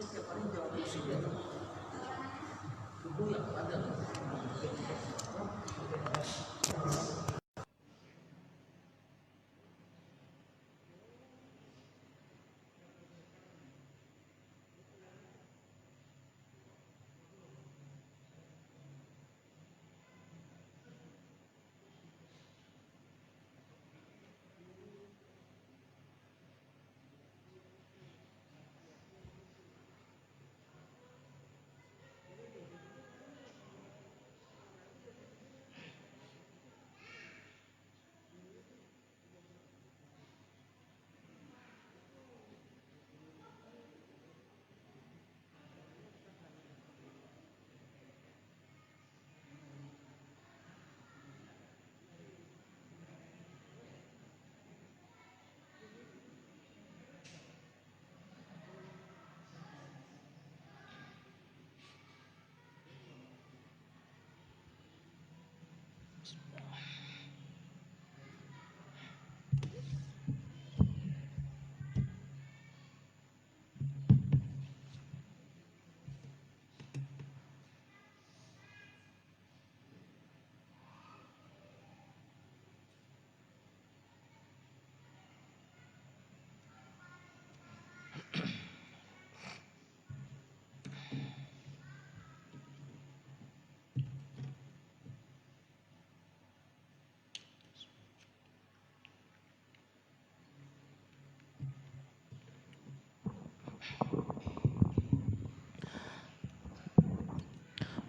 setiap hari jawab musibah itu yang ada.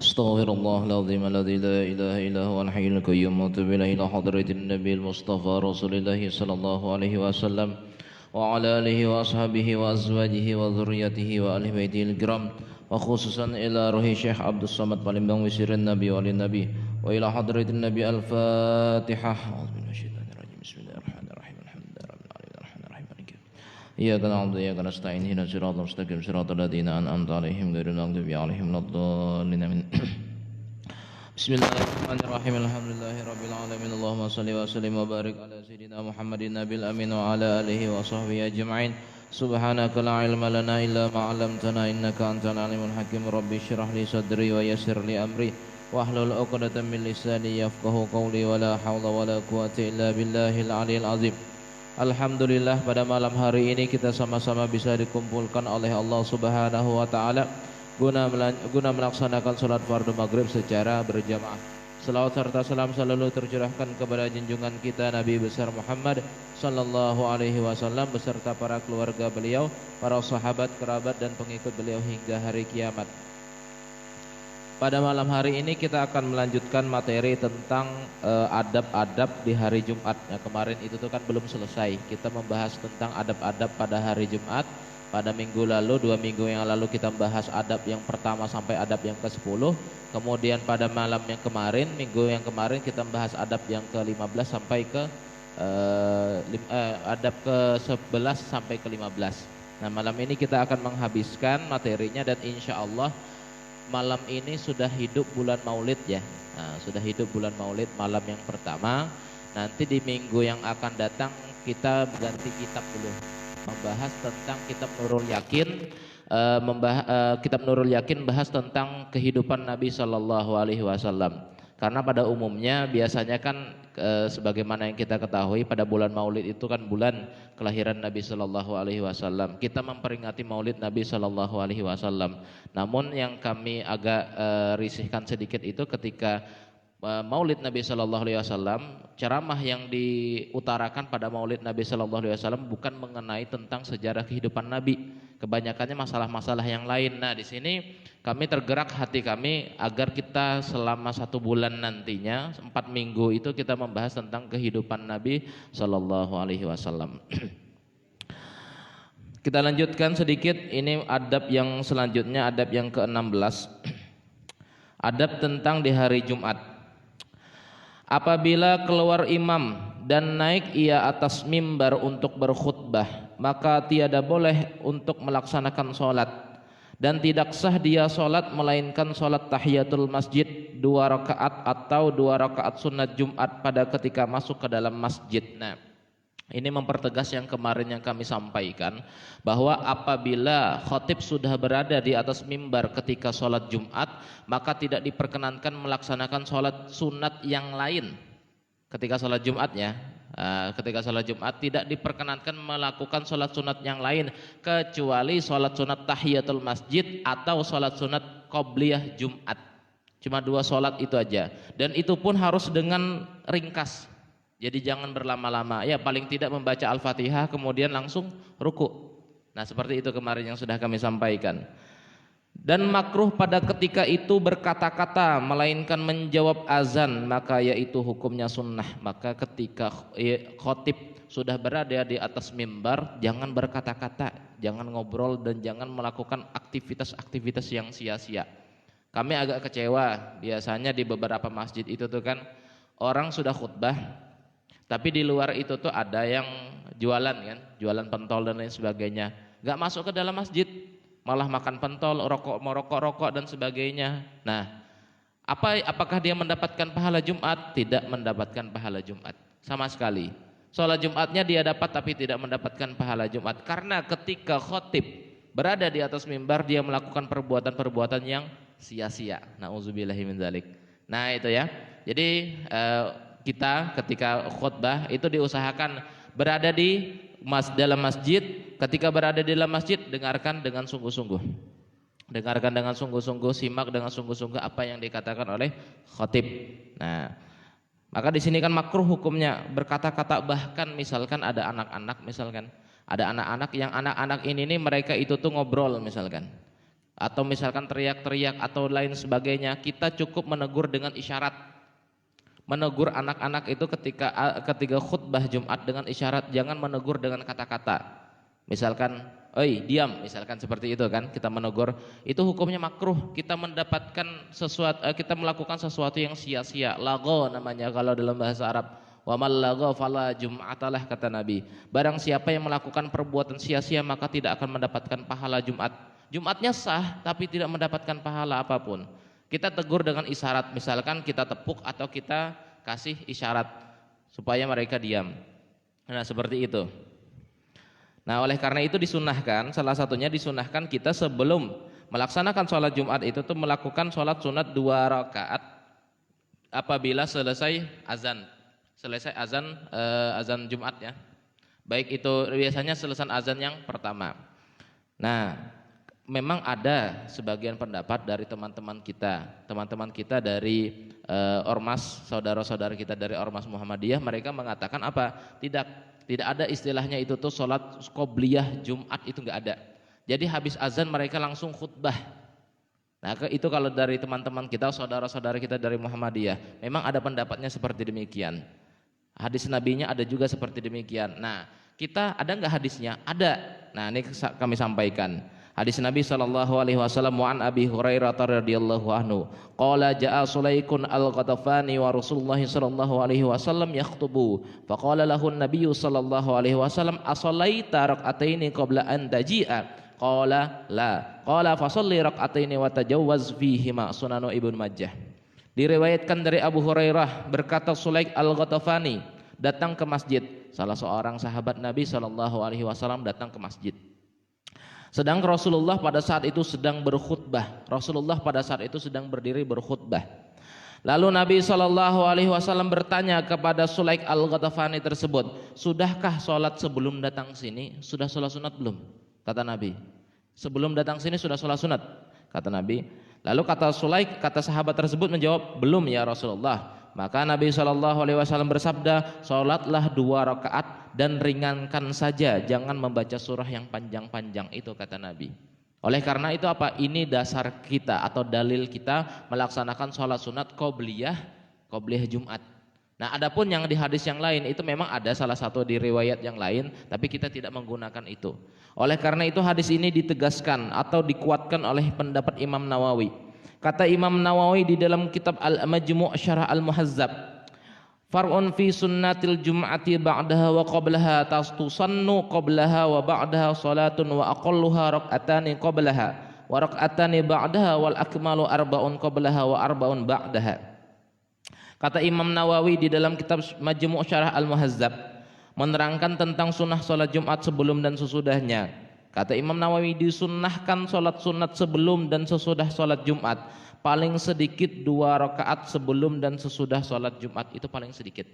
Astaghfirullahaladzim alladzi la ilaha illa huwal hayyul qayyum wa atubu ilaihi ila hadratin nabiyil mustafa rasulillahi sallallahu alaihi wasallam wa ala alihi wa ashabihi wa azwajihi wa dzurriyyatihi wa ahli baitihil kiram wa khususan ila ruhi Syekh Abdul Samad Palembang wisirin nabi walin nabi wa ila hadratin nabi al-fatihah. Bismillahirrahmanirrahim. Iyyaka na'budu wa iyyaka nasta'in ihdinas siratal mustaqim siratal ladzina an'amta 'alaihim ghairil maghdubi 'alaihim waladdallin. Bismillahirrahmanirrahim. Alhamdulillahirabbil alamin. Allahumma shalli wa sallim wa barik ala sayidina Muhammadin nabil amin wa ala alihi wa sahbihi ajma'in. Subhanaka la ilma lana illa ma 'allamtana innaka antal alimul hakim. Rabbi shrah li sadri wa yassir li amri wahlul 'uqdatam min lisani yafqahu qawli wa la haula wa la quwwata illa billahil aliyil azim. Alhamdulillah, pada malam hari ini kita sama-sama bisa dikumpulkan oleh Allah Subhanahu wa taala guna melaksanakan salat fardu maghrib secara berjamaah. Selawat serta salam selalu tercurahkan kepada junjungan kita Nabi besar Muhammad sallallahu alaihi wasallam beserta para keluarga beliau, para sahabat, kerabat dan pengikut beliau hingga hari kiamat. Pada malam hari ini kita akan melanjutkan materi tentang adab-adab di hari Jumat. Ya, kemarin itu tuh kan belum selesai. Kita membahas tentang adab-adab pada hari Jumat. Pada minggu lalu, 2 minggu yang lalu kita membahas adab yang pertama sampai adab yang ke-10. Kemudian pada malam yang kemarin, minggu yang kemarin kita membahas adab yang ke-15 sampai ke adab ke-11 sampai ke-15. Nah, malam ini kita akan menghabiskan materinya dan insya Allah malam ini sudah hidup bulan Maulid ya. Nah, sudah hidup bulan Maulid malam yang pertama. Nanti di minggu yang akan datang kita ganti kitab dulu, membahas tentang kitab Nurul Yakin. Kitab Nurul Yakin bahas tentang kehidupan Nabi Shallallahu Alaihi Wasallam. Karena pada umumnya biasanya kan sebagaimana yang kita ketahui pada bulan Maulid itu kan bulan kelahiran Nabi Shallallahu Alaihi Wasallam. Kita memperingati Maulid Nabi Shallallahu Alaihi Wasallam. Namun yang kami agak risihkan sedikit itu ketika Maulid Nabi Shallallahu Alaihi Wasallam, ceramah yang diutarakan pada Maulid Nabi Shallallahu Alaihi Wasallam bukan mengenai tentang sejarah kehidupan Nabi, kebanyakannya masalah-masalah yang lain. Nah, di sini kami tergerak hati kami agar kita selama 1 bulan nantinya 4 minggu itu kita membahas tentang kehidupan Nabi Shallallahu Alaihi Wasallam. Kita lanjutkan sedikit, ini adab yang selanjutnya, adab yang ke-16. Adab tentang di hari Jumat. Apabila keluar imam dan naik ia atas mimbar untuk berkhutbah, maka tiada boleh untuk melaksanakan sholat, dan tidak sah dia sholat melainkan sholat tahiyatul masjid 2 rakaat atau 2 rakaat sunat Jumat pada ketika masuk ke dalam masjid. Nah, Ini mempertegas yang kemarin yang kami sampaikan, bahwa apabila khatib sudah berada di atas mimbar ketika sholat Jumat, maka tidak diperkenankan melaksanakan sholat sunat yang lain ketika sholat Jumatnya. Ketika sholat Jumat tidak diperkenankan melakukan sholat sunat yang lain kecuali sholat sunat tahiyatul masjid atau sholat sunat qobliyah Jumat. Cuma 2 sholat itu aja, dan itu pun harus dengan ringkas. Jadi jangan berlama-lama, ya paling tidak membaca Al-Fatihah kemudian langsung ruku. Nah seperti itu kemarin yang sudah kami sampaikan. Dan makruh pada ketika itu berkata-kata melainkan menjawab azan, maka yaitu hukumnya sunnah. Maka ketika khotib sudah berada di atas mimbar, jangan berkata-kata, jangan ngobrol, dan jangan melakukan aktivitas-aktivitas yang sia-sia. Kami agak kecewa, biasanya di beberapa masjid itu tuh kan orang sudah khutbah, tapi di luar itu tuh ada yang jualan kan, jualan pentol dan lain sebagainya. Gak masuk ke dalam masjid, malah makan pentol, merokok dan sebagainya. Nah, apakah dia mendapatkan pahala Jumat? Tidak mendapatkan pahala Jumat sama sekali. Sholat Jumatnya dia dapat tapi tidak mendapatkan pahala Jumat, karena ketika khotib berada di atas mimbar dia melakukan perbuatan-perbuatan yang sia-sia. Nauzubillahi min dzalik. Nah itu ya. Jadi kita ketika khutbah itu diusahakan berada di dalam masjid. Ketika berada di dalam masjid, dengarkan dengan sungguh-sungguh. Dengarkan dengan sungguh-sungguh, simak dengan sungguh-sungguh apa yang dikatakan oleh khatib. Nah, maka di sini kan makruh hukumnya berkata-kata, bahkan misalkan ada anak-anak, misalkan ada anak-anak yang anak-anak ini nih mereka itu tuh ngobrol misalkan, atau misalkan teriak-teriak atau lain sebagainya, kita cukup menegur dengan isyarat. Menegur anak-anak itu ketika khutbah Jumat dengan isyarat, jangan menegur dengan kata-kata. Misalkan, "Oi, diam," misalkan seperti itu kan, kita menegur, itu hukumnya makruh. Kita mendapatkan sesuatu, kita melakukan sesuatu yang sia-sia. Lagho namanya kalau dalam bahasa Arab. Wa mal lagho fala jum'atalah, kata Nabi. Barang siapa yang melakukan perbuatan sia-sia maka tidak akan mendapatkan pahala Jumat. Jumatnya sah tapi tidak mendapatkan pahala apapun. Kita tegur dengan isyarat, misalkan kita tepuk atau kita kasih isyarat supaya mereka diam. Nah seperti itu. Nah oleh karena itu disunahkan, salah satunya disunahkan kita sebelum melaksanakan sholat Jumat itu tuh melakukan sholat sunat 2 rakaat apabila selesai azan. Selesai azan Jumat ya. Baik itu biasanya selesai azan yang pertama. Nah memang ada sebagian pendapat dari teman-teman kita dari ormas, saudara-saudara kita dari ormas Muhammadiyah, mereka mengatakan apa? Tidak ada istilahnya itu tuh sholat qobliyah Jumat, itu enggak ada. Jadi habis azan mereka langsung khutbah. Nah itu kalau dari teman-teman kita, saudara-saudara kita dari Muhammadiyah, memang ada pendapatnya seperti demikian. Hadis nabinya ada juga seperti demikian. Nah kita ada enggak hadisnya? Ada. Nah ini kami sampaikan. Hadis Nabi sallallahu alaihi wasallam, wa an Abi Hurairah radhiyallahu anhu qala jaa Sulaykun al-Ghatafani wa Rasulullah sallallahu alaihi wasallam yakhutubu faqala lahu an-nabiy sallallahu alaihi wasallam asallaita rak'ataini qabla an taji'a qala la qala fa shalli rak'ataini wa tajawwaz fihima. Sunan Ibnu Majah. Diriwayatkan dari Abu Hurairah berkata, Sulaik al-Ghatafani datang ke masjid, salah seorang sahabat Nabi sallallahu alaihi wasallam datang ke masjid. Sedang Rasulullah pada saat itu sedang berkhutbah. Rasulullah pada saat itu sedang berdiri berkhutbah. Lalu Nabi SAW bertanya kepada Sulaik al-Ghatafani tersebut, sudahkah sholat sebelum datang sini? Sudah sholat sunat belum? Kata Nabi. Sebelum datang sini sudah sholat sunat? Kata Nabi. Lalu kata Sulaik, kata sahabat tersebut menjawab, belum ya Rasulullah. Maka Nabi SAW bersabda, sholatlah 2 rakaat dan ringankan saja, jangan membaca surah yang panjang-panjang, itu kata Nabi. Oleh karena itu apa? Ini dasar kita atau dalil kita melaksanakan sholat sunat qobliyah Jumat. Nah adapun yang di hadis yang lain itu memang ada salah satu di riwayat yang lain, tapi kita tidak menggunakan itu. Oleh karena itu hadis ini ditegaskan atau dikuatkan oleh pendapat Imam Nawawi. Kata Imam Nawawi di dalam kitab Al-Majmu' Syarah Al-Muhazzab, far'un fi sunnatil jum'ati ba'daha wa qablaha tusannu qablaha wa ba'daha salatun wa aqalluha rak'atani qablaha wa rak'atani ba'daha wal akmalu arba'un qablaha wa arba'un ba'daha. Kata Imam Nawawi di dalam kitab Majmu' Syarah Al-Muhazzab, menerangkan tentang sunnah sholat Jumat sebelum dan sesudahnya. Kata Imam Nawawi, disunnahkan sholat sunat sebelum dan sesudah sholat Jumat paling sedikit 2 rakaat sebelum dan sesudah sholat Jumat, itu paling sedikit.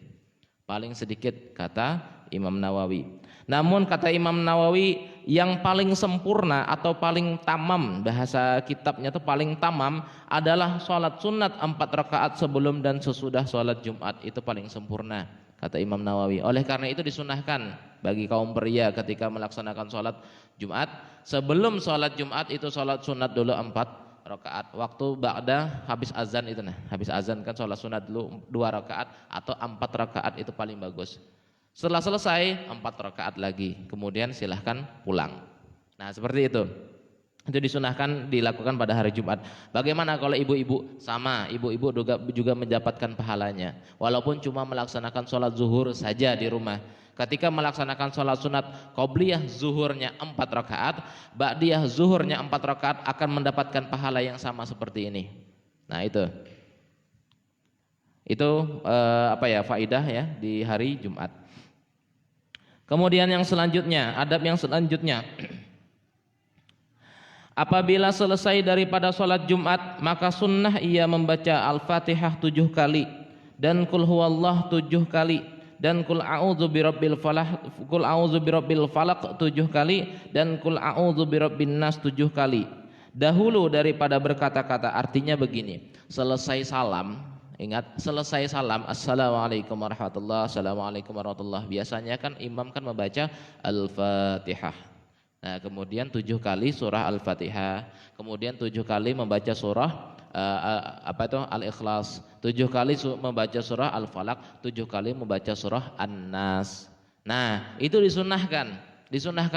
Paling sedikit kata Imam Nawawi. Namun kata Imam Nawawi, yang paling sempurna atau paling tamam, bahasa kitabnya itu paling tamam adalah sholat sunat 4 rakaat sebelum dan sesudah sholat Jumat, itu paling sempurna kata Imam Nawawi. Oleh karena itu disunahkan bagi kaum pria ketika melaksanakan sholat Jumat, sebelum sholat Jumat itu sholat sunat dulu 4 rakaat. Waktu ba'da habis azan itu, nah habis azan kan sholat sunat dulu 2 rakaat atau 4 rakaat, itu paling bagus. Setelah selesai 4 rakaat lagi, kemudian silahkan pulang. Nah seperti itu disunahkan dilakukan pada hari Jumat. Bagaimana kalau ibu-ibu? Sama, ibu-ibu juga mendapatkan pahalanya walaupun cuma melaksanakan sholat zuhur saja di rumah. Ketika melaksanakan sholat sunat qobliyah zuhurnya 4 rakaat, ba'diyah zuhurnya 4 rakaat, akan mendapatkan pahala yang sama seperti ini. Nah itu faidah ya di hari Jumat. Kemudian yang selanjutnya, adab yang selanjutnya, apabila selesai daripada sholat Jumat, maka sunnah ia membaca Al-Fatihah 7 kali dan Qul huwallah 7 kali dan Qul a'udzu birabbil falaq 7 kali dan Qul a'udzu birabbin nas 7 kali. Dahulu daripada berkata-kata, artinya begini, selesai salam, ingat, selesai salam, assalamualaikum warahmatullahi, assalamualaikum warahmatullahi, biasanya kan imam kan membaca Al-Fatihah. Nah kemudian 7 kali surah Al-Fatihah, kemudian 7 kali membaca surah Al-Ikhlas, 7 kali membaca surah Al-Falaq, 7 kali membaca surah An-Nas. Nah itu disunahkan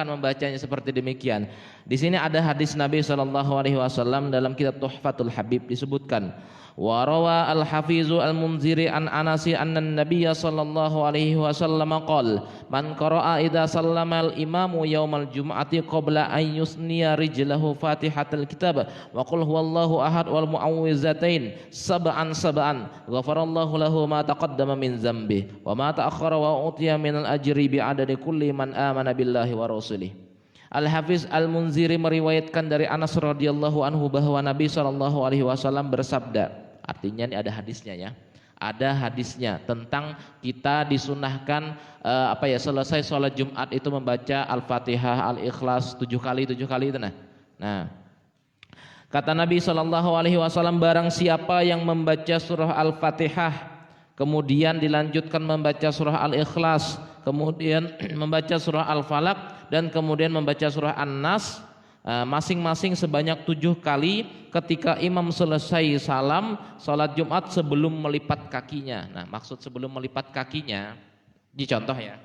membacanya seperti demikian. Di sini ada hadis Nabi SAW dalam kitab Tuhfatul Habib, disebutkan wa rawa al-hafizu al-munziri an anasi anna nabiyya sallallahu alaihi wasallam qala man qara'a idza sallama al-imamu yaumal jum'ati qabla an yusniya rijlahu fatihatul kitab wa qul huwallahu ahad wal mu'awwizatain sab'an ghafarallahu lahu ma taqaddama min dzambi wa ma ta'akhkhara wa utiya minal ajri bi'adadi kulli man amana billahi wa rasulih. Al-Hafiz Al-Munziri meriwayatkan dari Anas radhiyallahu anhu bahwa Nabi SAW bersabda, artinya ini ada hadisnya ya, ada hadisnya tentang kita disunahkan selesai sholat Jumat itu membaca Al-Fatihah, Al-Ikhlas 7 kali itu nah. Kata Nabi SAW, barang siapa yang membaca surah Al-Fatihah kemudian dilanjutkan membaca surah Al-Ikhlas, kemudian membaca surah Al-Falaq, dan kemudian membaca surah An-Nas, masing-masing sebanyak 7 kali ketika imam selesai salam sholat Jumat sebelum melipat kakinya. Nah maksud sebelum melipat kakinya, dicontoh ya,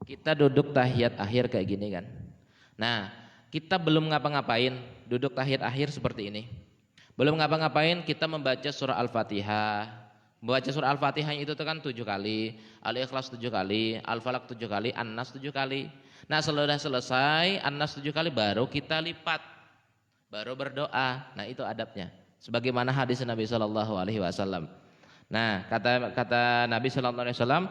kita duduk tahiyat akhir kayak gini kan. Nah kita belum ngapa-ngapain, duduk tahiyat akhir seperti ini, belum ngapa-ngapain, kita membaca surah Al-Fatihah. Membaca surah Al-Fatihah itu kan 7 kali, Al-Ikhlas 7 kali, Al-Falaq 7 kali, An-Nas 7 kali. Nah setelah selesai An-Nas 7 kali baru kita lipat, baru berdoa. Nah itu adabnya, sebagaimana hadis Nabi SAW. Nah kata Nabi SAW,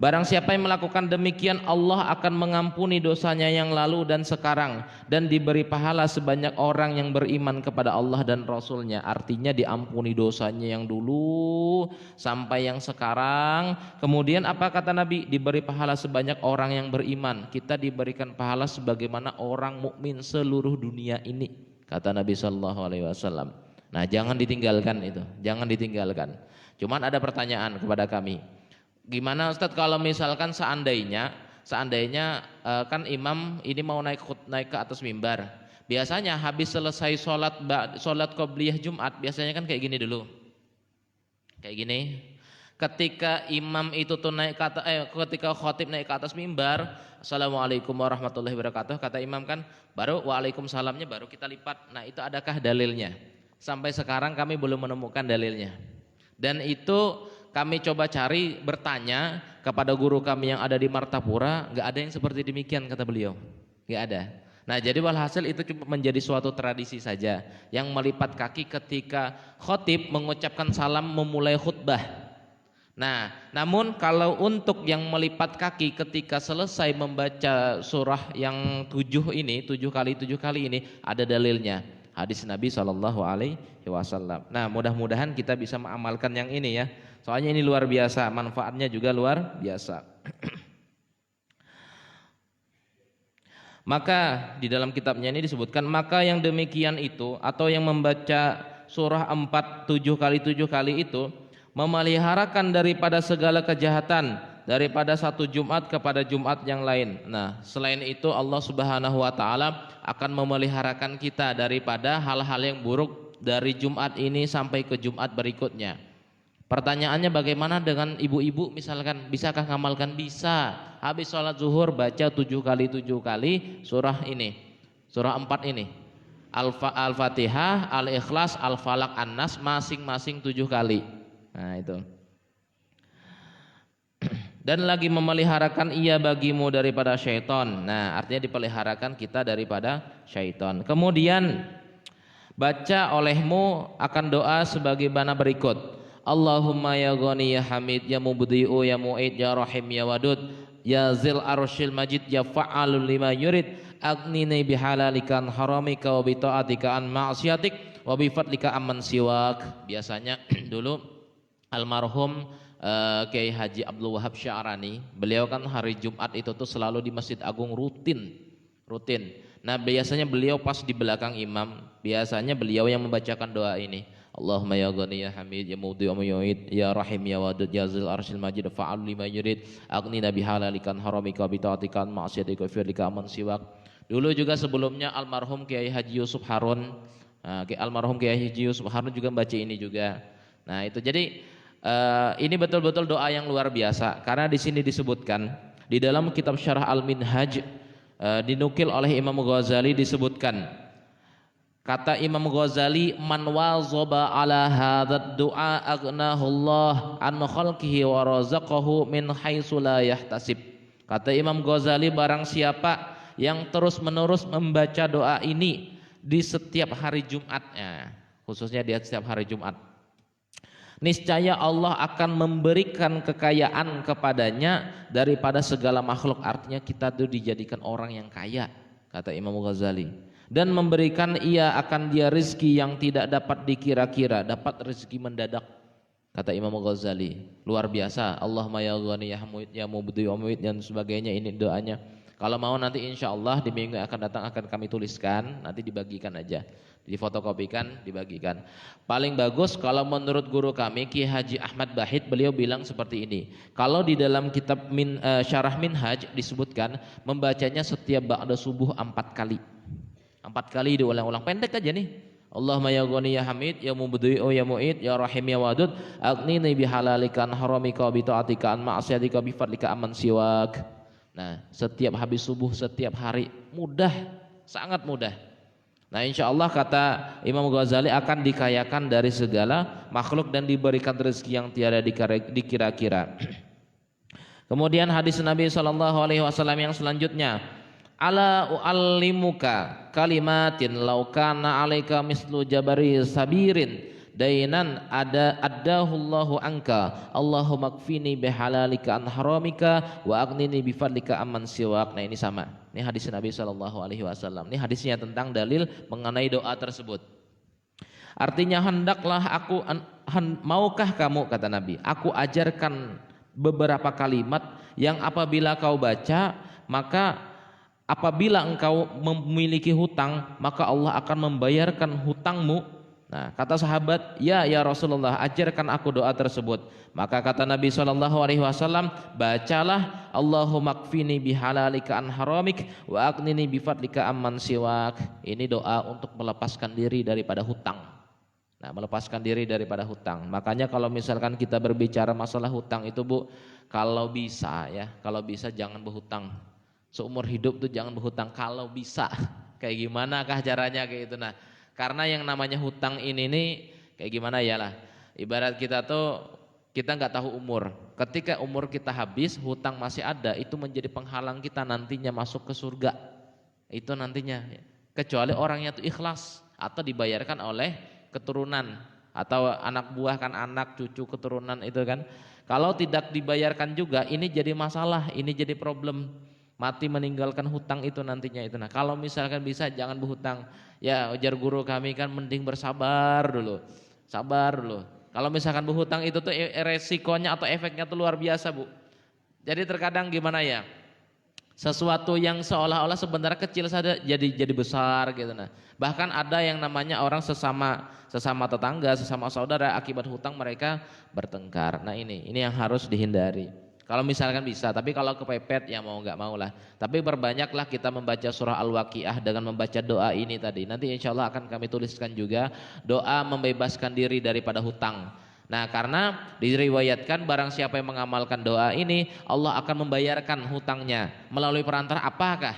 barang siapa yang melakukan demikian, Allah akan mengampuni dosanya yang lalu dan sekarang, dan diberi pahala sebanyak orang yang beriman kepada Allah dan Rasulnya. Artinya diampuni dosanya yang dulu sampai yang sekarang. Kemudian apa kata Nabi? Diberi pahala sebanyak orang yang beriman. Kita diberikan pahala sebagaimana orang mukmin seluruh dunia ini, kata Nabi SAW. Nah jangan ditinggalkan itu, jangan ditinggalkan. Cuman ada pertanyaan kepada kami, gimana Ustadz kalau misalkan seandainya kan imam ini mau naik ke atas mimbar, biasanya habis selesai sholat qobliyah Jumat biasanya kan kayak gini dulu, kayak gini. Ketika imam itu tuh ketika khotib naik ke atas mimbar, assalamualaikum warahmatullahi wabarakatuh, kata imam kan, baru waalaikumsalamnya baru kita lipat. Nah itu adakah dalilnya? Sampai sekarang kami belum menemukan dalilnya, dan itu kami coba cari, bertanya kepada guru kami yang ada di Martapura, nggak ada yang seperti demikian kata beliau, nggak ada. Nah jadi walhasil itu cuma menjadi suatu tradisi saja, yang melipat kaki ketika khotib mengucapkan salam memulai khutbah. Nah, namun kalau untuk yang melipat kaki ketika selesai membaca surah yang 7 ini, 7 kali ini ada dalilnya. Hadis Nabi Shallallahu Alaihi Wasallam. Nah, mudah-mudahan kita bisa mengamalkan yang ini ya. Soalnya ini luar biasa, manfaatnya juga luar biasa. Maka di dalam kitabnya ini disebutkan, maka yang demikian itu atau yang membaca surah 4 7 kali itu memeliharakan daripada segala kejahatan daripada satu Jumat kepada Jumat yang lain. Nah, selain itu Allah Subhanahu wa taala akan memeliharakan kita daripada hal-hal yang buruk dari Jumat ini sampai ke Jumat berikutnya. Pertanyaannya bagaimana dengan ibu-ibu misalkan, bisakah ngamalkan? Bisa. Habis sholat zuhur baca 7 kali surah ini. Surah 4 ini. Al-Fatihah, Al-Ikhlas, Al-Falaq, An-Nas masing-masing 7 kali. Nah itu. Dan lagi memeliharakan ia bagimu daripada syaitan. Nah artinya dipeliharakan kita daripada syaitan. Kemudian baca olehmu akan doa sebagaimana berikut. Allahumma ya Ghani ya Hamid ya Mubdi'u ya Mu'id ya Rahim ya Wadud ya Zil Arsyil Majid ya Fa'alul lima yurid aghnini bihalalikan haramika wa bita'atika an ma'asyatik wa bifadlika amman siwak. Biasanya dulu almarhum Kiai Haji Abdul Wahab Sya'rani, beliau kan hari Jumat itu tuh selalu di Masjid Agung rutin. Nah biasanya beliau pas di belakang imam, biasanya beliau yang membacakan doa ini. Allahumma ya Ghani ya Hamid ya Mudi wa Mu'id ya Rahim ya Wadud ya Zil Arsyil Majid fa'al lima yurid aghnina bihalalikan haramika bita'atika ma'asyatika firlika aman siwak. Dulu juga sebelumnya almarhum Kiai Haji Yusuf Harun, almarhum Kiai Haji Yusuf Harun juga baca ini juga. Nah itu jadi ini betul-betul doa yang luar biasa karena di sini disebutkan di dalam kitab Syarah Al-Minhaj dinukil oleh Imam Ghazali disebutkan, kata Imam Ghazali, man wazaba ala hadzal du'a aghnahullah an khalqihi wa razaqahu min haitsu la yahtasib. Kata Imam Ghazali, barang siapa yang terus-menerus membaca doa ini di setiap hari Jumatnya, khususnya di setiap hari Jumat, niscaya Allah akan memberikan kekayaan kepadanya daripada segala makhluk. Artinya kita itu dijadikan orang yang kaya, kata Imam Ghazali. Dan memberikan ia akan dia rezeki yang tidak dapat dikira-kira, dapat rezeki mendadak, kata Imam Ghazali. Luar biasa. Allahumma ya Ghani ya Hamid ya Mubdi wa Mu'id dan sebagainya, ini doanya. Kalau mau nanti insya Allah di minggu yang akan datang akan kami tuliskan, nanti dibagikan aja, difotokopikan, dibagikan. Paling bagus kalau menurut guru kami Ki Haji Ahmad Bahid, beliau bilang seperti ini. Kalau di dalam kitab Syarah Minhaj disebutkan membacanya setiap ba'da subuh 4 kali. 4 kali diulang-ulang, pendek aja nih. Allahumma ya Ghani ya Hamid ya Mubdi'u ya Mu'id ya Rahim ya Wadud aghnini bihalalikan haramika wa bita'atika an ma'asyatika bifadlika aman siwak. Nah setiap habis subuh setiap hari, mudah, sangat mudah. Nah insya Allah kata Imam Ghazali akan dikayakan dari segala makhluk dan diberikan rezeki yang tiada dikira-kira. Kemudian hadis Nabi SAW yang selanjutnya, ala u'allimuka kalimatin laukana alaika mislu jabari sabirin dainan addahullahu anka Allahumma kfini bihalalika an haramika wa aghnini bifadlika amman siwak. Nah ini sama, ini hadis Nabi SAW. Ini hadisnya tentang dalil mengenai doa tersebut. Artinya hendaklah aku, maukah kamu, kata Nabi, aku ajarkan beberapa kalimat yang apabila kau baca, maka apabila engkau memiliki hutang, maka Allah akan membayarkan hutangmu. Nah kata sahabat, ya Rasulullah, ajarkan aku doa tersebut. Maka kata Nabi SAW, bacalah Allahumma kfini bihalalika an haramik wa aghnini bifadlika amman siwak. Ini doa untuk melepaskan diri daripada hutang. Nah melepaskan diri daripada hutang. Makanya kalau misalkan kita berbicara masalah hutang itu Bu, kalau bisa ya, kalau bisa jangan berhutang. Seumur hidup tuh jangan berhutang kalau bisa. Kayak gimana kah caranya kayak gitu. Nah karena yang namanya hutang ini nih kayak gimana ya lah, ibarat kita tuh kita nggak tahu umur. Ketika umur kita habis, hutang masih ada, itu menjadi penghalang kita nantinya masuk ke surga. Itu nantinya, kecuali orangnya itu ikhlas atau dibayarkan oleh keturunan atau anak buah, kan anak cucu keturunan itu kan. Kalau tidak dibayarkan juga, ini jadi masalah, ini jadi problem. Mati meninggalkan hutang itu nantinya itu. Nah, kalau misalkan bisa jangan berhutang. Ya, ujar guru kami kan mending bersabar dulu. Sabar dulu. Kalau misalkan berhutang itu tuh resikonya atau efeknya tuh luar biasa, Bu. Jadi terkadang gimana ya? Sesuatu yang seolah-olah sebenarnya kecil saja jadi besar gitu. Nah, bahkan ada yang namanya orang sesama tetangga, sesama saudara, akibat hutang mereka bertengkar. Nah, ini yang harus dihindari. Kalau misalkan bisa, tapi kalau kepepet ya mau nggak mau lah. Tapi perbanyaklah kita membaca surah Al-Waqiah dengan membaca doa ini tadi. Nanti insya Allah akan kami tuliskan juga doa membebaskan diri daripada hutang. Nah, karena diriwayatkan barang siapa yang mengamalkan doa ini, Allah akan membayarkan hutangnya melalui perantara apakah?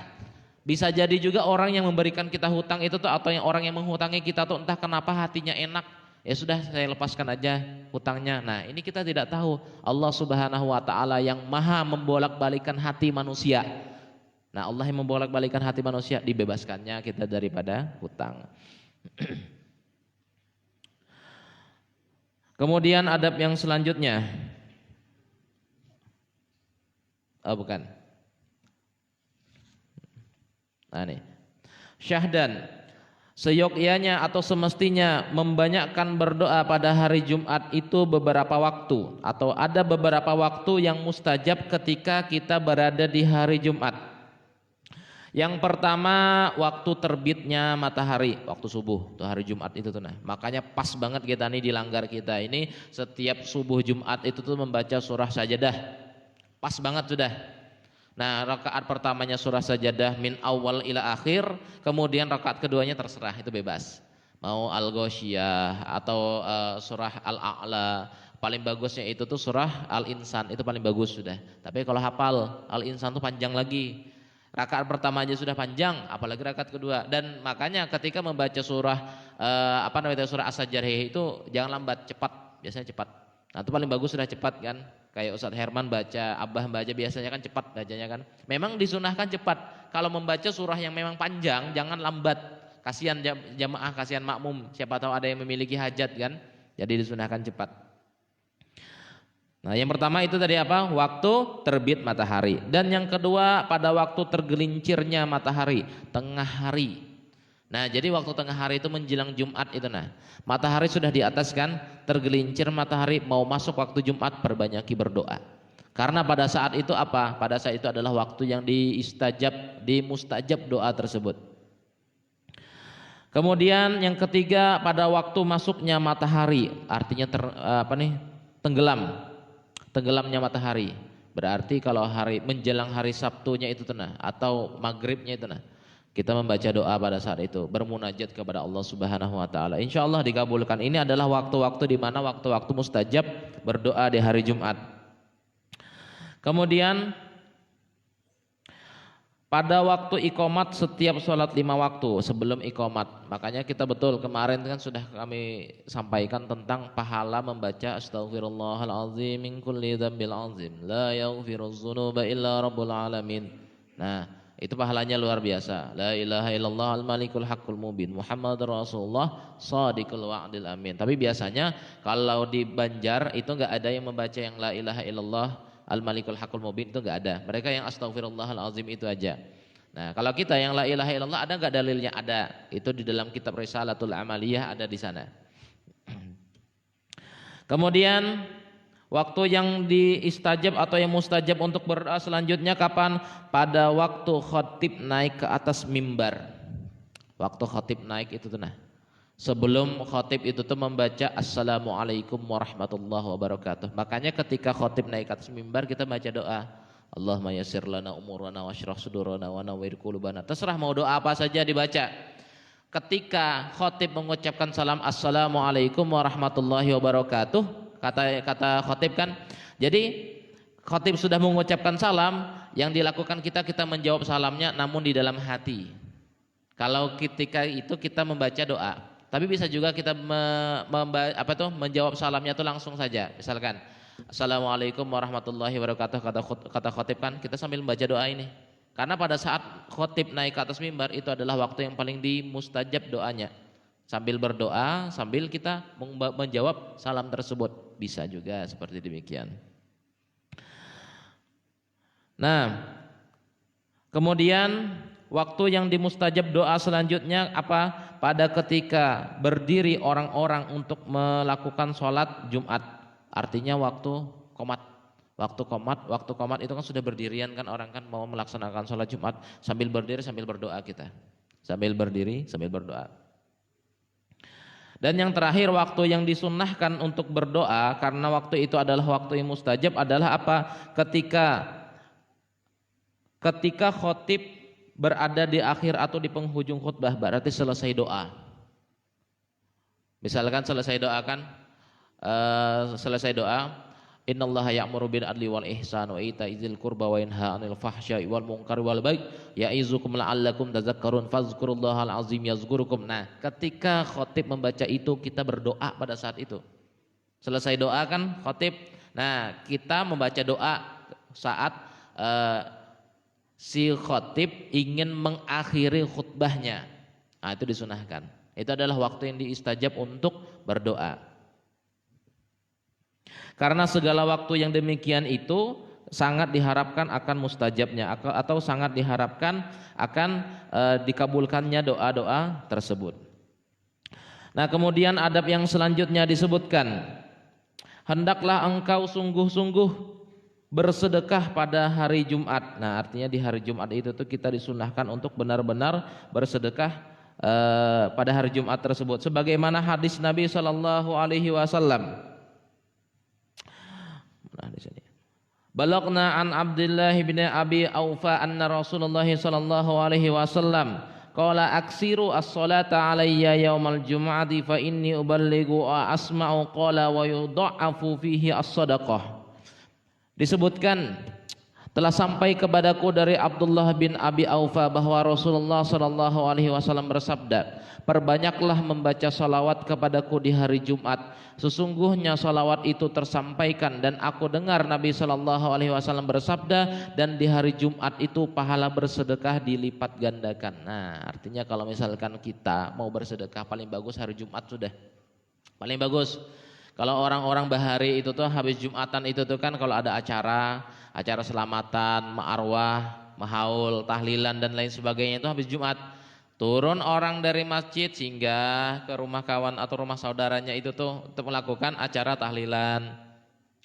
Bisa jadi juga orang yang memberikan kita hutang itu tuh, atau yang orang yang menghutangi kita tuh entah kenapa hatinya enak, ya sudah saya lepaskan aja hutangnya. Nah, ini kita tidak tahu. Allah Subhanahu wa taala yang Maha membolak-balikan hati manusia. Nah, Allah yang membolak-balikan hati manusia, dibebaskannya kita daripada hutang. Kemudian adab yang selanjutnya. Oh, bukan. Nah, nih. Syahdan, seyogyanya atau semestinya membanyakkan berdoa pada hari Jumat itu beberapa waktu, atau ada beberapa waktu yang mustajab ketika kita berada di hari Jumat. Yang pertama, waktu terbitnya matahari, waktu subuh, tuh hari Jumat itu tuh. Nah, makanya pas banget kita nih di langgar kita ini setiap subuh Jumat itu tuh membaca surah Sajadah. Pas banget sudah. Nah, rakaat pertamanya surah Sajadah min awal ila akhir, kemudian rakaat keduanya terserah, itu bebas. Mau Al-Ghasyiyah atau surah Al-A'la. Paling bagusnya itu tuh surah Al-Insan, itu paling bagus sudah. Tapi kalau hafal Al-Insan tuh panjang lagi. Rakaat pertama aja sudah panjang, apalagi rakaat kedua. Dan makanya ketika membaca surah surah As-Sajdah itu jangan lambat, cepat, biasanya cepat. Nah, itu paling bagus sudah cepat kan. Kayak Ustadz Herman baca, Abah baca biasanya kan cepat bacanya kan. Memang disunahkan cepat. Kalau membaca surah yang memang panjang jangan lambat. Kasihan jamaah, kasihan makmum. Siapa tahu ada yang memiliki hajat kan. Jadi disunahkan cepat. Nah, yang pertama itu tadi apa? Waktu terbit matahari. Dan yang kedua pada waktu tergelincirnya matahari, tengah hari. Nah, jadi waktu tengah hari itu menjelang Jumat itu, nah, matahari sudah di atas kan, tergelincir matahari mau masuk waktu Jumat, perbanyaki berdoa. Karena pada saat itu apa? Pada saat itu adalah waktu yang dimustajab doa tersebut. Kemudian yang ketiga pada waktu masuknya matahari, artinya tenggelamnya matahari. Berarti kalau menjelang hari Sabtunya itu tenah atau maghribnya itu kita membaca doa pada saat itu, bermunajat kepada Allah Subhanahu wa taala. Insyaallah dikabulkan. Ini adalah waktu-waktu di mana waktu-waktu mustajab berdoa di hari Jumat. Kemudian pada waktu iqamat setiap sholat 5 waktu sebelum iqamat. Makanya kita betul kemarin kan sudah kami sampaikan tentang pahala membaca astaghfirullahalazim min kulli dzambil azim la yaghfiruz dzunuba illa rabbul alamin. Nah, itu pahalanya luar biasa. La ilaha illallah al-malikul haqqul mubin Muhammadur Rasulullah shadiqul wa'dil amin. Tapi biasanya kalau di Banjar itu enggak ada yang membaca yang la ilaha illallah Al-Malikul Haqqul Mubin, itu enggak ada. Mereka yang astaghfirullahalazim itu aja. Nah, kalau kita yang la ilaha illallah ada enggak dalilnya? Ada. Itu di dalam kitab Risalatul Amaliyah ada di sana. Kemudian waktu yang diistajab atau yang mustajab untuk berdoa selanjutnya kapan? Pada waktu khatib naik ke atas mimbar. Waktu khatib naik itu tuh sebelum khatib itu tuh membaca Assalamualaikum warahmatullahi wabarakatuh. Makanya ketika khatib naik ke atas mimbar kita baca doa, Allahumma yassir lana umurana washrah sudurana wa nawwir qulubana. Terserah mau doa apa saja dibaca. Ketika khatib mengucapkan salam Assalamualaikum warahmatullahi wabarakatuh, kata khatib kan. Jadi khatib sudah mengucapkan salam, yang dilakukan kita menjawab salamnya namun di dalam hati. Kalau ketika itu kita membaca doa. Tapi bisa juga kita menjawab salamnya itu langsung saja. Misalkan Assalamualaikum warahmatullahi wabarakatuh kata khatib kan, kita sambil membaca doa ini. Karena pada saat khatib naik ke atas mimbar itu adalah waktu yang paling dimustajab doanya. Sambil berdoa, sambil kita menjawab salam tersebut. Bisa juga seperti demikian. Nah, kemudian waktu yang dimustajab doa selanjutnya apa? Pada ketika berdiri orang-orang untuk melakukan sholat Jumat. Artinya waktu qomat. Waktu qomat itu kan sudah berdirian kan, orang kan mau melaksanakan sholat Jumat sambil berdiri sambil berdoa kita. Sambil berdiri sambil berdoa. Dan yang terakhir waktu yang disunnahkan untuk berdoa karena waktu itu adalah waktu yang mustajab adalah apa? Ketika khotib berada di akhir atau di penghujung khutbah, berarti selesai doa. Misalkan selesai doa, innallaha ya'muru bil adli wal ihsan wa ita'i dzil qurba wa yanha 'anil fahsya'i wal munkari wal baghi ya'izukum la'allakum tadhakkarun fadhkurullahal azim yazkurukum. Nah, ketika khotib membaca itu kita berdoa pada saat itu. Selesai doa kan khotib. Nah, kita membaca doa saat si khotib ingin mengakhiri khutbahnya. Nah, itu disunahkan. Itu adalah waktu yang diistajab untuk berdoa. Karena segala waktu yang demikian itu sangat diharapkan akan mustajabnya atau sangat diharapkan akan dikabulkannya doa-doa tersebut. Nah, kemudian adab yang selanjutnya disebutkan, hendaklah engkau sungguh-sungguh bersedekah pada hari Jumat. Nah, artinya di hari Jumat itu tuh kita disunahkan untuk benar-benar bersedekah pada hari Jumat tersebut. Sebagaimana hadis Nabi Shallallahu Alaihi Wasallam. Nah, di sini. Balagna an Abdullah bin Abi Aufa anna Rasulullah sallallahu alaihi wasallam qala aksiru as-salata alayya yaumal jum'ati fa inni uballighu asma'u qala wa yudha'afu fihi as-sadaqah. Disebutkan telah sampai kepadaku dari Abdullah bin Abi Aufa bahwa Rasulullah sallallahu alaihi wasallam bersabda, perbanyaklah membaca salawat kepadaku di hari Jumat. Sesungguhnya salawat itu tersampaikan dan aku dengar Nabi sallallahu alaihi wasallam bersabda, dan di hari Jumat itu pahala bersedekah dilipat gandakan. Nah, artinya kalau misalkan kita mau bersedekah paling bagus hari Jumat sudah. Paling bagus. Kalau orang-orang bahari itu tuh habis Jumatan itu tuh kan kalau ada acara selamatan, ma'arwah, mahaul, tahlilan dan lain sebagainya itu habis Jumat. Turun orang dari masjid singgah ke rumah kawan atau rumah saudaranya itu tuh untuk melakukan acara tahlilan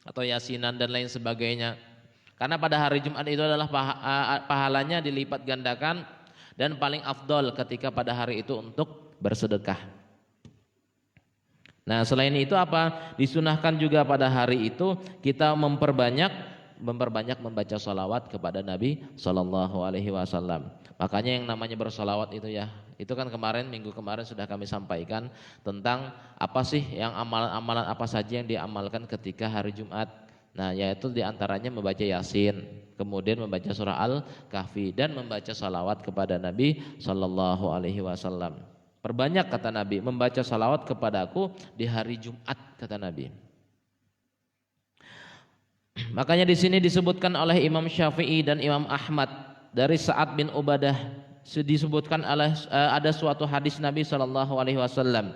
atau yasinan dan lain sebagainya. Karena pada hari Jumat itu adalah pahalanya dilipat gandakan dan paling afdol ketika pada hari itu untuk bersedekah. Nah, selain itu apa? Disunahkan juga pada hari itu kita memperbanyak membaca sholawat kepada Nabi Shallallahu Alaihi Wasallam. Makanya yang namanya bersolawat itu ya, itu kan minggu kemarin sudah kami sampaikan tentang apa sih yang amalan-amalan apa saja yang diamalkan ketika hari Jumat. Nah, yaitu diantaranya membaca Yasin, kemudian membaca surah Al-Kahfi dan membaca sholawat kepada Nabi Shallallahu Alaihi Wasallam. Perbanyak kata Nabi membaca salawat kepadaku di hari Jumat kata Nabi. Makanya di sini disebutkan oleh Imam Syafi'i dan Imam Ahmad dari Sa'ad bin Ubadah disebutkan ada suatu hadis Nabi sallallahu alaihi wasallam.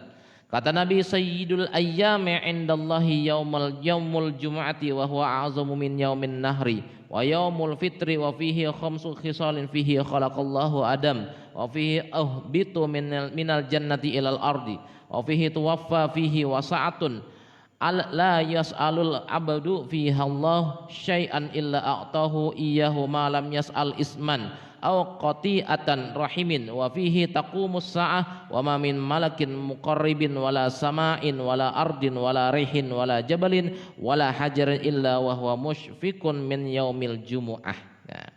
Kata Nabi, sayyidul ayyami indallahi yaumul jumu'ati wa huwa a'zamu min yaumin nahri wa yaumul fitri wa fihi khamsu khisalin fihi khalaqallahu Adam wa fihi ahbitu minal jannati ilal ardi wa fihi tuwaffa fihi wa sa'atun la yas'alul abdu fiha Allah syai'an illa a'tahu iyyahu ma lam yas'al isman aw qati'atan rahimin wa fihi taqumus sa'ah wa ma min malakin muqarribin wala sama'in wala ardin wala rihin wala jabalin wala hajarin illa wa huwa musyfiqun min yaumil jumu'ah. Nah,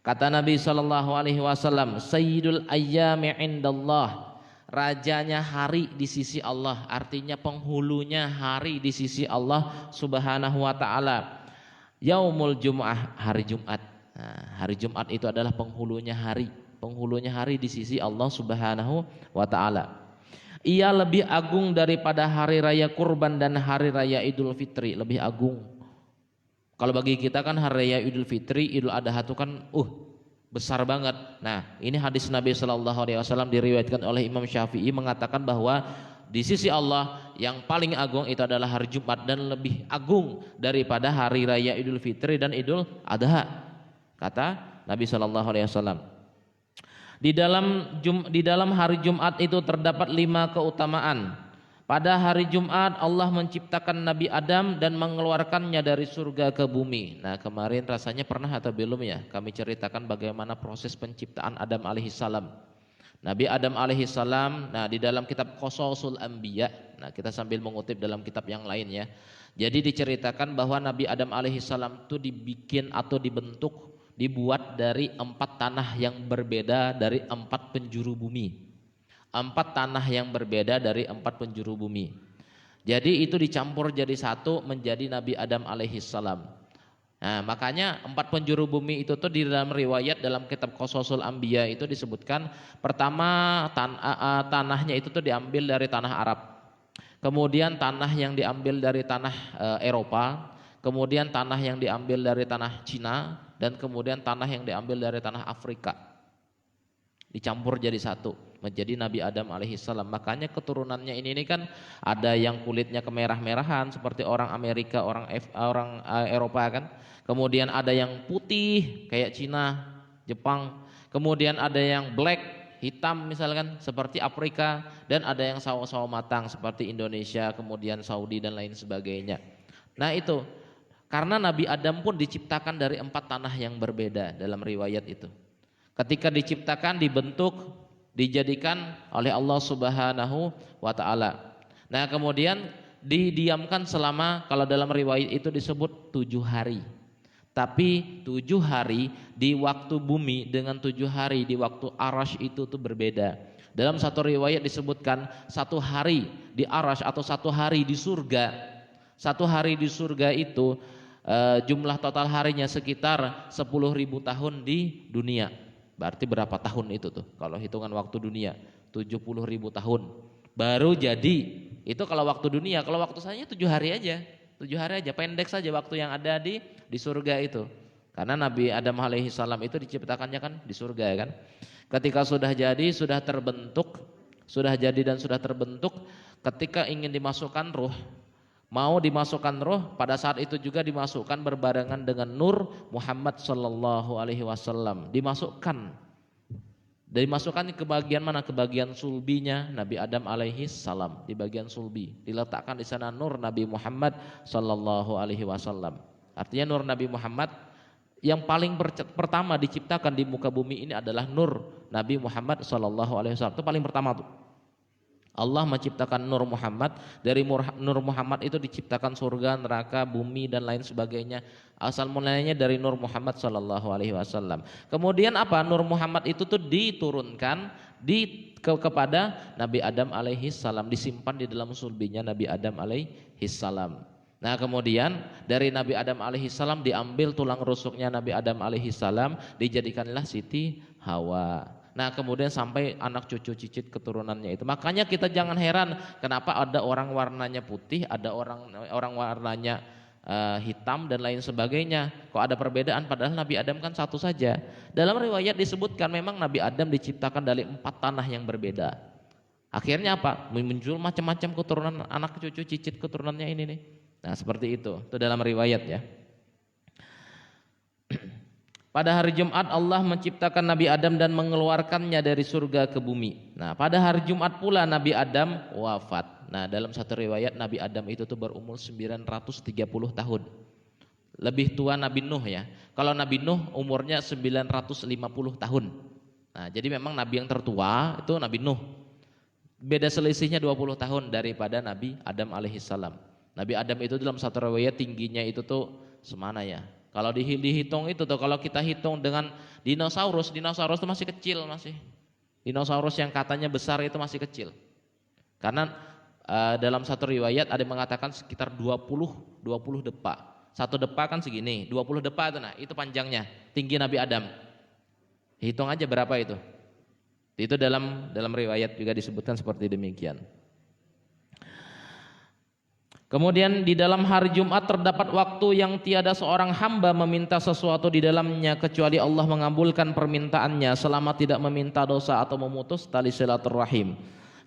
kata Nabi sallallahu alaihi wasallam, sayyidul ayyami indallah, rajanya hari di sisi Allah, artinya penghulunya hari di sisi Allah Subhanahu wa taala. Yaumul Jumu'ah, hari Jumat. Nah, hari Jumat itu adalah penghulunya hari di sisi Allah Subhanahu wa taala. Ia lebih agung daripada hari raya kurban dan hari raya Idul Fitri, lebih agung. Kalau bagi kita kan hari raya Idul Fitri, Idul Adha itu kan besar banget. Nah, ini hadis Nabi sallallahu alaihi wasallam diriwayatkan oleh Imam Syafi'i mengatakan bahwa di sisi Allah yang paling agung itu adalah hari Jumat dan lebih agung daripada hari raya Idul Fitri dan Idul Adha. kata Nabi Shallallahu Alaihi Wasallam. Di dalam hari Jumat itu terdapat 5 keutamaan. Pada hari Jumat Allah menciptakan Nabi Adam dan mengeluarkannya dari surga ke bumi. Nah, kemarin rasanya pernah atau belum ya kami ceritakan bagaimana proses penciptaan Adam alaihissalam. Nabi Adam alaihissalam, nah di dalam kitab Qasasul Anbiya, nah kita sambil mengutip dalam kitab yang lain ya. Jadi diceritakan bahwa Nabi Adam alaihissalam itu dibikin atau dibuat dari 4 tanah yang berbeda dari 4 penjuru bumi. 4 tanah yang berbeda dari 4 penjuru bumi. Jadi itu dicampur jadi satu menjadi Nabi Adam alaihissalam. Nah, makanya 4 penjuru bumi itu tuh di dalam riwayat dalam kitab Qasasul Anbiya itu disebutkan pertama tanahnya itu tuh diambil dari tanah Arab. Kemudian tanah yang diambil dari tanah Eropa, kemudian tanah yang diambil dari tanah Cina, dan kemudian tanah yang diambil dari tanah Afrika. Dicampur jadi satu menjadi Nabi Adam alaihissalam. Makanya keturunannya ini kan ada yang kulitnya kemerah-merahan seperti orang Amerika, orang Eropa kan. Kemudian ada yang putih kayak Cina, Jepang. Kemudian ada yang black, hitam misalkan seperti Afrika, dan ada yang sawo-sawo matang seperti Indonesia, kemudian Saudi dan lain sebagainya. Nah itu karena Nabi Adam pun diciptakan dari 4 tanah yang berbeda dalam riwayat itu. Ketika diciptakan, dibentuk, dijadikan oleh Allah Subhanahu wa taala. Nah, kemudian didiamkan selama, kalau dalam riwayat itu disebut 7 hari. Tapi 7 hari di waktu bumi dengan 7 hari di waktu Arash itu tuh berbeda. Dalam satu riwayat disebutkan 1 hari di Arash atau 1 hari di surga. 1 hari di surga itu jumlah total harinya sekitar 10.000 tahun di dunia. Berarti berapa tahun itu tuh? Kalau hitungan waktu dunia 70.000 tahun baru jadi. Itu kalau waktu dunia. Kalau waktu saya 7 hari aja. 7 hari aja, pendek saja waktu yang ada di surga itu. Karena Nabi Adam alaihissalam itu diciptakannya kan di surga kan. Ketika sudah jadi, sudah terbentuk, sudah jadi dan sudah terbentuk, ketika ingin dimasukkan ruh, mau dimasukkan roh, pada saat itu juga dimasukkan berbarengan dengan nur Muhammad sallallahu alaihi wasallam. Dimasukkan ke bagian mana? Ke bagian sulbinya Nabi Adam alaihi salam, di bagian sulbi. Diletakkan di sana nur Nabi Muhammad sallallahu alaihi wasallam. Artinya nur Nabi Muhammad yang paling pertama diciptakan di muka bumi ini adalah nur Nabi Muhammad sallallahu alaihi wasallam. Itu paling pertama tuh. Allah menciptakan Nur Muhammad, dari Nur Muhammad itu diciptakan surga, neraka, bumi dan lain sebagainya. Asal mulanya dari Nur Muhammad sallallahu alaihi wasallam. Kemudian apa? Nur Muhammad itu tuh diturunkan kepada Nabi Adam alaihi salam, disimpan di dalam sulbinya Nabi Adam alaihi salam. Nah, kemudian dari Nabi Adam alaihi salam diambil tulang rusuknya Nabi Adam alaihi salam, dijadikanlah Siti Hawa. Nah, kemudian sampai anak cucu cicit keturunannya itu. Makanya kita jangan heran kenapa ada orang warnanya putih, ada orang warnanya hitam dan lain sebagainya. Kok ada perbedaan padahal Nabi Adam kan satu saja. Dalam riwayat disebutkan memang Nabi Adam diciptakan dari 4 tanah yang berbeda. Akhirnya apa? Muncul macam-macam keturunan anak cucu cicit keturunannya ini nih. Nah, seperti itu. Itu dalam riwayat ya. Pada hari Jumat Allah menciptakan Nabi Adam dan mengeluarkannya dari surga ke bumi. Nah, pada hari Jumat pula Nabi Adam wafat. Nah, dalam satu riwayat Nabi Adam itu tuh berumur 930 tahun. Lebih tua Nabi Nuh ya. Kalau Nabi Nuh umurnya 950 tahun. Nah, jadi memang Nabi yang tertua itu Nabi Nuh. Beda selisihnya 20 tahun daripada Nabi Adam alaihissalam. Nabi Adam itu dalam satu riwayat tingginya itu tuh semana ya. Kalau dihitung itu tuh, kalau kita hitung dengan dinosaurus itu masih kecil masih. Dinosaurus yang katanya besar itu masih kecil. Karena dalam satu riwayat ada yang mengatakan sekitar 20 depa. Satu depa kan segini, 20 depa itu, nah itu panjangnya, tinggi Nabi Adam. Hitung aja berapa itu. Itu dalam riwayat juga disebutkan seperti demikian. Kemudian di dalam hari Jumat terdapat waktu yang tiada seorang hamba meminta sesuatu di dalamnya kecuali Allah mengabulkan permintaannya selama tidak meminta dosa atau memutus tali silaturahim.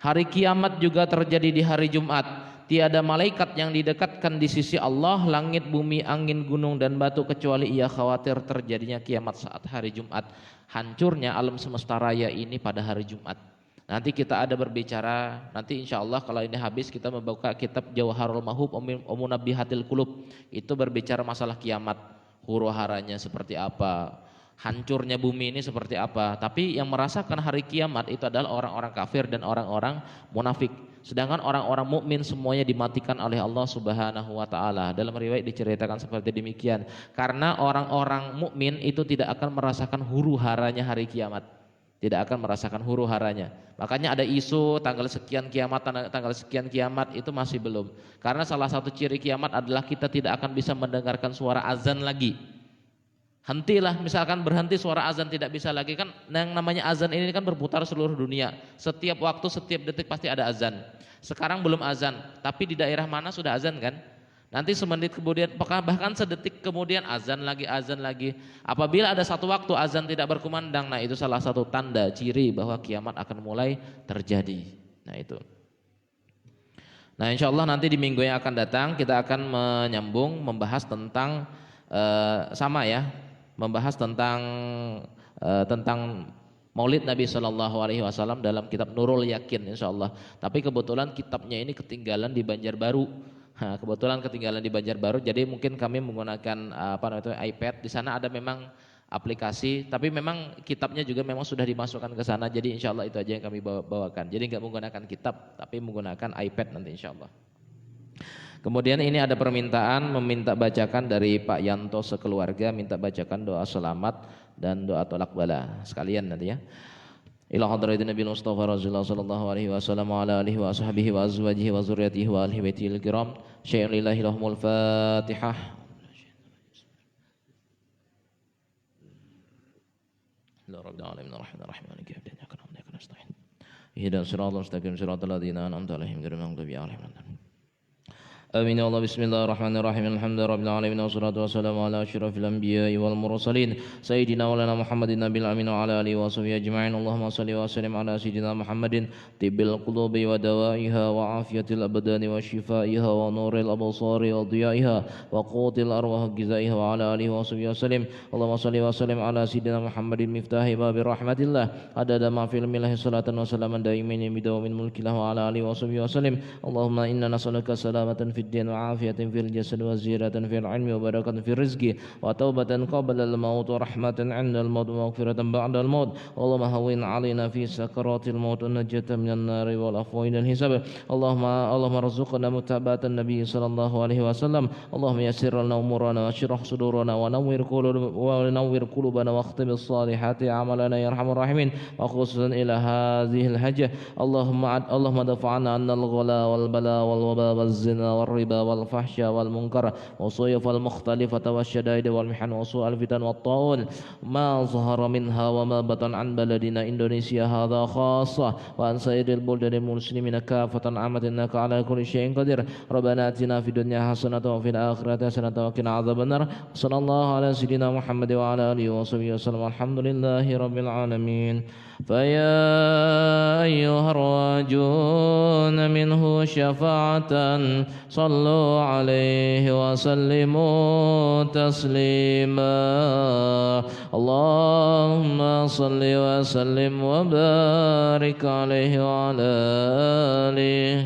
Hari kiamat juga terjadi di hari Jumat. tiada malaikat yang didekatkan di sisi Allah, langit, bumi, angin, gunung dan batu, kecuali ia khawatir terjadinya kiamat saat hari Jumat. Hancurnya alam semesta raya ini pada hari Jumat. Nanti kita ada berbicara, nanti insya Allah kalau ini habis kita membuka kitab Jawharul Mahub Munabbihatil Qulub. Itu berbicara masalah kiamat, huru haranya seperti apa, hancurnya bumi ini seperti apa. Tapi yang merasakan hari kiamat itu adalah orang-orang kafir dan orang-orang munafik. Sedangkan orang-orang mukmin semuanya dimatikan oleh Allah Subhanahu wa taala. Dalam riwayat diceritakan seperti demikian. Karena orang-orang mukmin itu tidak akan merasakan huru haranya hari kiamat. Tidak akan merasakan huru haranya. Makanya ada isu tanggal sekian kiamat, tanggal sekian kiamat, itu masih belum. Karena salah satu ciri kiamat adalah kita tidak akan bisa mendengarkan suara azan lagi. Hentilah, misalkan berhenti suara azan tidak bisa lagi, kan yang namanya azan ini kan berputar seluruh dunia. Setiap waktu, setiap detik pasti ada azan. Sekarang belum azan, tapi di daerah mana sudah azan kan? Nanti semenit kemudian, bahkan sedetik kemudian azan lagi, azan lagi. Apabila ada satu waktu azan tidak berkumandang, nah itu salah satu tanda ciri bahwa kiamat akan mulai terjadi. Nah itu. Nah insya Allah nanti di minggu yang akan datang kita akan menyambung membahas tentang membahas tentang Maulid Nabi Shallallahu Alaihi Wasallam dalam kitab Nurul Yakin insya Allah. Tapi kebetulan kitabnya ini ketinggalan di Banjarbaru. Nah, kebetulan ketinggalan di Banjarbaru, jadi mungkin kami menggunakan iPad. Di sana ada memang aplikasi, tapi memang kitabnya juga memang sudah dimasukkan ke sana. Jadi insya Allah itu aja yang kami bawakan. Jadi nggak menggunakan kitab, tapi menggunakan iPad nanti insya Allah. Kemudian ini ada permintaan meminta bacakan dari Pak Yanto sekeluarga, minta bacakan doa selamat dan doa tolak bala sekalian nanti ya. Ila hadratin Nabi Mustafa Rasulullah sallallahu alaihi wasallam wa ala alihi wa ashabihi wa azwajihi wa zurriyyatihi wa ahli baitihil kiram. Syai'un lillahi lahumul Fatihah. La rabbil alamin arrahmanir rahim maliki yawmiddin iyyaka na'budu wa iyyaka nasta'in. Ihdinas siratal mustaqim siratal ladzina an'amta 'alaihim ghairil maghdubi 'alaihim waladdallin. آمين الله بسم الله الرحمن الرحيم الحمد لله رب العالمين والصلاة والسلام على أشرف الأنبياء والمرسلين سيدنا مولانا محمد النبي الأمين وعلى آله وصحبه أجمعين اللهم صل وسلم على سيدنا محمد طب القلوب ودوائها وعافية الأبدان وشفائها ونور الأبصار وضيائها وقوت الأرواح غذائها وعلى آله وصحبه وسلم اللهم صل وسلم على سيدنا محمد مفتاح باب رحمة الله عدد ما في علم الله صلاة وسلاما دائمين بدوام ملك الله وعلى آله وصحبه وسلم اللهم إنا نسألك سلامة في الدين وعافية في الجسد وزيادة في العلم وبركة في الرزق وتوبة قبل الموت ورحمة عند الموت ومغفرة بعد الموت اللهم هون علينا في سكرات الموت ونجاة من النار والعفو عند الحساب اللهم ارزقنا متابعة النبي صلى الله عليه وسلم اللهم يسر لنا أمورنا واشرح صدورنا ونور قلوبنا واختم الصالحات أعمالنا يا أرحم الراحمين وخصوصا إلى هذه الحجة اللهم دفعنا عنا الغلا والبلاء والوباء والزنا والربا والفحشاء والمنكر والصيف المختلفة والشدائد والمحن وسوء الفتن والطاعون ما ظهر منها وما بطن عن بلدنا إندونيسيا هذا خاصة وعن سائر البلدان المسلمين كافة عامة إنك على كل شيء قدير ربنا آتنا في الدنيا حسنة وفي الآخرة حسنة وقنا عذاب النار صلى الله على سيدنا محمد وعلى آله وصحبه وسلم الحمد لله رب العالمين فيا أيها الراجون منه شفاعة صلوا عليه وسلموا تسليما اللهم صل وسلم وبارك عليه وعلى آله